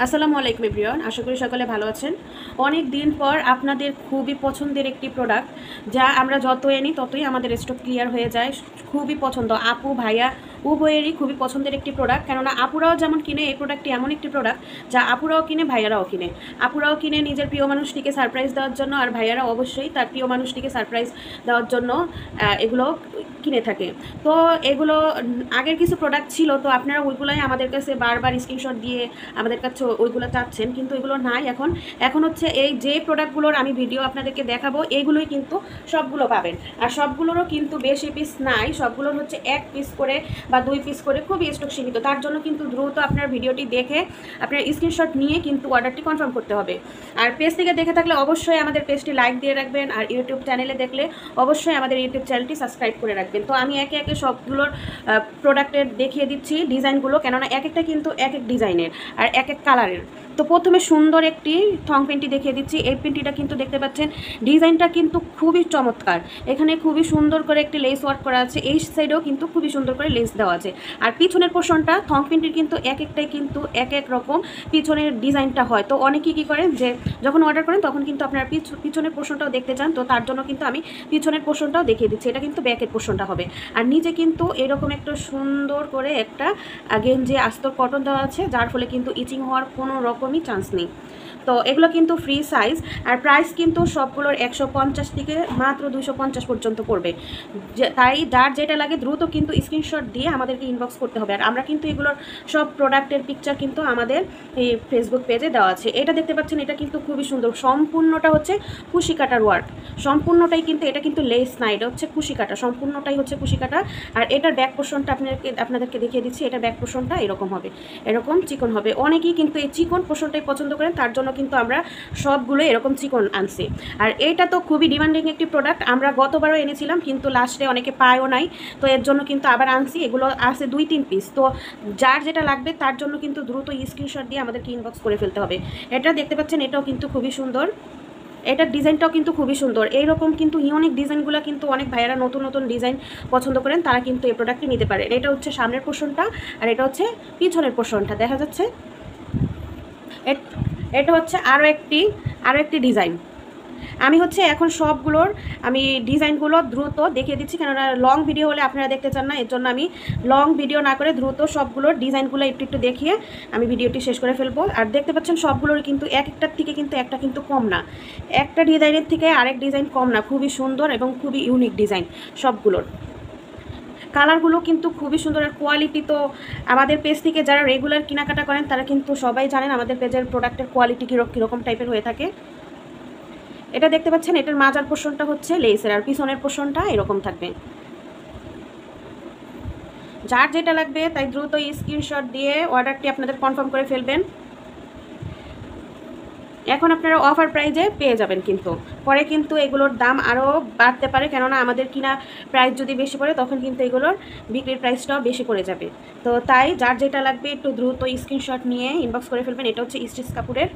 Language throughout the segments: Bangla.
আসসালামু আলাইকুম এভরিওয়ান, আশা করি সকলে ভালো আছেন। অনেক দিন পর আপনাদের খুবই পছন্দের একটি প্রোডাক্ট, যা আমরা যত এনি ততই আমাদের স্টক ক্লিয়ার হয়ে যায়। খুবই পছন্দ, আপু ভাইয়া উভয়েরই খুবই পছন্দের একটি প্রোডাক্ট। কেননা আপুরাও যেমন কিনে, এই প্রোডাক্টটি এমন একটি প্রোডাক্ট যা আপুরাও কিনে, ভাইয়ারাও কিনে। আপুরাও কিনে নিজের প্রিয় মানুষটিকে সারপ্রাইজ দেওয়ার জন্য, আর ভাইয়ারা অবশ্যই তার প্রিয় মানুষটিকে সারপ্রাইজ দেওয়ার জন্য এগুলো কিনে থাকে। তো এগুলো আগের কিছু প্রোডাক্ট ছিল, তো আপনারা ওইগুলোই আমাদের কাছে বারবার স্ক্রিনশট দিয়ে আমাদের কাছে ওইগুলো চাচ্ছেন, কিন্তু এগুলো নাই এখন। এখন হচ্ছে এই যে প্রোডাক্টগুলোর আমি ভিডিও আপনাদেরকে দেখাবো, এইগুলোই কিন্তু সবগুলো পাবেন। আর সবগুলোরও কিন্তু বেশি পিস নাই, সবগুলোর হচ্ছে 1 পিস করে বা 2 পিস করে, খুবই স্টক সীমিত। তার জন্য কিন্তু দ্রুত আপনার ভিডিওটি দেখে আপনার স্ক্রিনশট নিয়ে কিন্তু অর্ডারটি কনফার্ম করতে হবে। আর পেজ থেকে দেখে থাকলে অবশ্যই আমাদের পেজটি লাইক দিয়ে রাখবেন, আর ইউটিউব চ্যানেলে দেখলে অবশ্যই আমাদের ইউটিউব চ্যানেলটি সাবস্ক্রাইব করে রাখবেন। তো আমি একে একে সবগুলোর প্রোডাক্টের দেখিয়ে দিচ্ছি ডিজাইনগুলো, কেননা এক একটা কিন্তু এক এক ডিজাইনের আর এক এক কালারের। তো প্রথমে সুন্দর একটি থং পেন্টি দেখিয়ে দিচ্ছি। এই পেন্টিটা কিন্তু দেখতে পাচ্ছেন, ডিজাইনটা কিন্তু খুবই চমৎকার। এখানে খুবই সুন্দর করে একটি লেস ওয়ার্ক করা আছে, এই সাইডেও কিন্তু খুবই সুন্দর করে লেস দেওয়া আছে। আর পিছনের পোর্শনটা থং পেন্টির কিন্তু এক একটাই কিন্তু এক এক রকম পিছনের ডিজাইনটা হয়। তো অনেকেই কী করেন যে যখন অর্ডার করেন তখন কিন্তু আপনার পিছনের পোর্শনটাও দেখতে চান, তো তার জন্য কিন্তু আমি পিছনের পোর্শনটাও দেখিয়ে দিচ্ছি। এটা কিন্তু ব্যাকের পোর্শনটা হবে। আর নিচে কিন্তু এরকম একটা সুন্দর করে একটা গেঞ্জি আস্তর কটন দেওয়া আছে, যার ফলে কিন্তু ইচিং হওয়ার কোনো রকমই চান্স নেই। তো এগুলো কিন্তু ফ্রি সাইজ। আর প্রাইস কিন্তু সবগুলোর 150 থেকে মাত্র 250 পর্যন্ত পড়বে। তাই যার যেটা লাগে দ্রুত কিন্তু স্ক্রিনশট দিয়ে আমাদেরকে ইনবক্স করতে হবে। আর আমরা কিন্তু এগুলোর সব প্রোডাক্টের পিকচার কিন্তু আমাদের এই ফেসবুক পেজে দেওয়া আছে। এটা দেখতে পাচ্ছেন, এটা কিন্তু খুবই সুন্দর। সম্পূর্ণটা হচ্ছে কুশি কাটার ওয়ার্ক, সম্পূর্ণটাই কিন্তু, এটা কিন্তু লেস না, এটা হচ্ছে কুশি কাটা, সম্পূর্ণটাই হচ্ছে কুশি কাটা। আর এটার ব্যাক পোর্শনটা আপনাদেরকে দেখিয়ে দিচ্ছি। এটা ব্যাক পোর্শনটা এরকম হবে, এরকম চিকন হবে। অনেকেই কিন্তু এই চিকন পোর্শনটাই পছন্দ করেন, তার জন্য কিন্তু আমরা সবগুলো এরকম চিকন আনছি। আর এইটা তো খুবই ডিমান্ডিং একটি প্রোডাক্ট, আমরা গতবারও এনেছিলাম কিন্তু লাস্টে অনেকে পায়ও নাই, তো এর জন্য কিন্তু আবার আনছি। এগুলো আছে 2-3 পিস। তো যার যেটা লাগবে তার জন্য কিন্তু দ্রুত স্ক্রিনশট দিয়ে আমাদেরকে ইনবক্স করে ফেলতে হবে। এটা দেখতে পাচ্ছেন, এটাও কিন্তু খুবই সুন্দর। এটার ডিজাইনটাও কিন্তু খুবই সুন্দর। এইরকম কিন্তু ইউনিক ডিজাইনগুলো কিন্তু অনেক ভাইয়ারা নতুন নতুন ডিজাইন পছন্দ করেন, তারা কিন্তু এই প্রোডাক্টটি নিতে পারেন। এটা হচ্ছে সামনের পোর্শনটা, আর এটা হচ্ছে পিছনের পোর্শনটা দেখা যাচ্ছে। এটা হচ্ছে আরও একটি ডিজাইন। আমি হচ্ছে এখন সবগুলোর আমি ডিজাইনগুলো দ্রুত দেখিয়ে দিচ্ছি, কেননা লং ভিডিও হলে আপনারা দেখতে চান না। এর জন্য আমি লং ভিডিও না করে দ্রুত সবগুলোর ডিজাইনগুলো একটু দেখিয়ে আমি ভিডিওটি শেষ করে ফেলবো। আর দেখতে পাচ্ছেন সবগুলোর কিন্তু এক একটার থেকে কিন্তু একটা কিন্তু কম না, একটা ডিজাইনের থেকে আরেক ডিজাইন কম না। খুবই সুন্দর এবং খুবই ইউনিক ডিজাইন সবগুলোর। কালারগুলো কিন্তু খুবই সুন্দর। আর কোয়ালিটি তো আমাদের পেজ থেকে যারা রেগুলার কেনাকাটা করেন তারা কিন্তু সবাই জানেন আমাদের পেজের প্রোডাক্টের কোয়ালিটি কীরকম টাইপের হয়ে থাকে। এটা দেখতে পাচ্ছেন, এটার মাজার পোর্শনটা হচ্ছে লেসের, আর পিছনের পোর্শনটা এরকম থাকবে। যার যেটা লাগবে তাই দ্রুত স্ক্রিনশট দিয়ে অর্ডারটি আপনাদের কনফার্ম করে ফেলবেন। এখন আপনারা অফার প্রাইজে পেয়ে যাবেন, কিন্তু পরে কিন্তু এগুলোর দাম আরও বাড়তে পারে, কেননা আমাদের কিনা প্রাইস যদি বেশি পড়ে তখন কিন্তু এগুলোর বিক্রির প্রাইসটাও বেশি পড়ে যাবে। তো তাই যার যেটা লাগবে একটু দ্রুত স্ক্রিনশট নিয়ে ইনবক্স করে ফেলবেন। এটা হচ্ছে স্টিচ কাপড়ের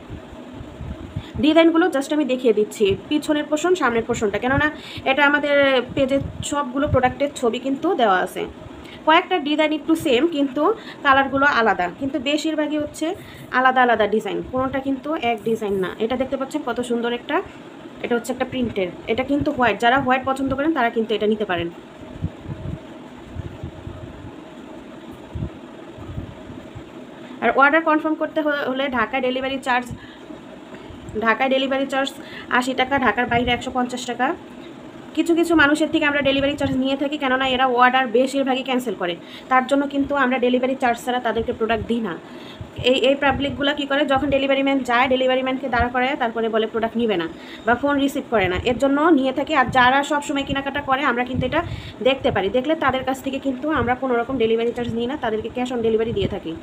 ডিজাইনগুলো জাস্ট আমি দেখিয়ে দিচ্ছি, পিছনের পোর্শন সামনের পোর্শনটা, কেননা এটা আমাদের পেজে সবগুলো প্রোডাক্টের ছবি কিন্তু দেওয়া আছে। কয়েকটা ডিজাইন একটু সেম, কিন্তু কালারগুলো আলাদা, কিন্তু বেশিরভাগই হচ্ছে আলাদা আলাদা ডিজাইন, কোনোটা কিন্তু এক ডিজাইন না। এটা দেখতে পাচ্ছেন কত সুন্দর একটা, এটা হচ্ছে একটা প্রিন্টের। এটা কিন্তু হোয়াইট, যারা হোয়াইট পছন্দ করেন তারা কিন্তু এটা নিতে পারেন। আর অর্ডার কনফার্ম করতে হলে ঢাকায় ডেলিভারি চার্জ 80 টাকা, ঢাকার বাইরে 150 টাকা। কিছু কিছু মানুষের থেকে আমরা ডেলিভারি চার্জ নিয়ে থাকি, কেননা এরা অর্ডার বেশিরভাগই ক্যান্সেল করে, তার জন্য কিন্তু আমরা ডেলিভারি চার্জ ছাড়া তাদেরকে প্রোডাক্ট দিই না। এই পাবলিকগুলো কী করে, যখন ডেলিভারি ম্যান যায় ডেলিভারি ম্যানকে দাঁড়া করে তারপরে বলে প্রোডাক্ট নিবে না বা ফোন রিসিভ করে না, এর জন্য নিয়ে থাকি। আর যারা সব সময় কেনাকাটা করে আমরা কিন্তু এটা দেখতে পারি, দেখলে তাদের কাছ থেকে কিন্তু আমরা কোনো রকম ডেলিভারি চার্জ নিই না, তাদেরকে ক্যাশ অন ডেলিভারি দিয়ে থাকি।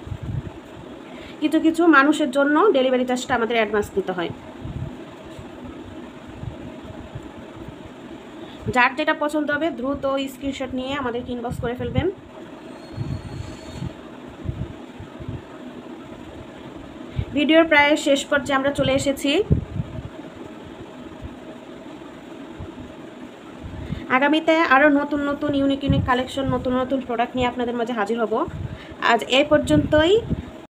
কিছু কিছু মানুষের জন্য ডেলিভারি চার্জটা আমাদের অ্যাডভান্স দিতে হয়। যার যেটা পছন্দ হবে দ্রুত স্ক্রিনশট নিয়ে আমাদেরকে ইনবক্স করে ফেলবেন। ভিডিওর প্রায় শেষ পর্যায়ে আমরা চলে এসেছি। আগামীতে আরও নতুন নতুন ইউনিক কালেকশন, নতুন নতুন প্রোডাক্ট নিয়ে আপনাদের মাঝে হাজির হব। আজ এই পর্যন্তই।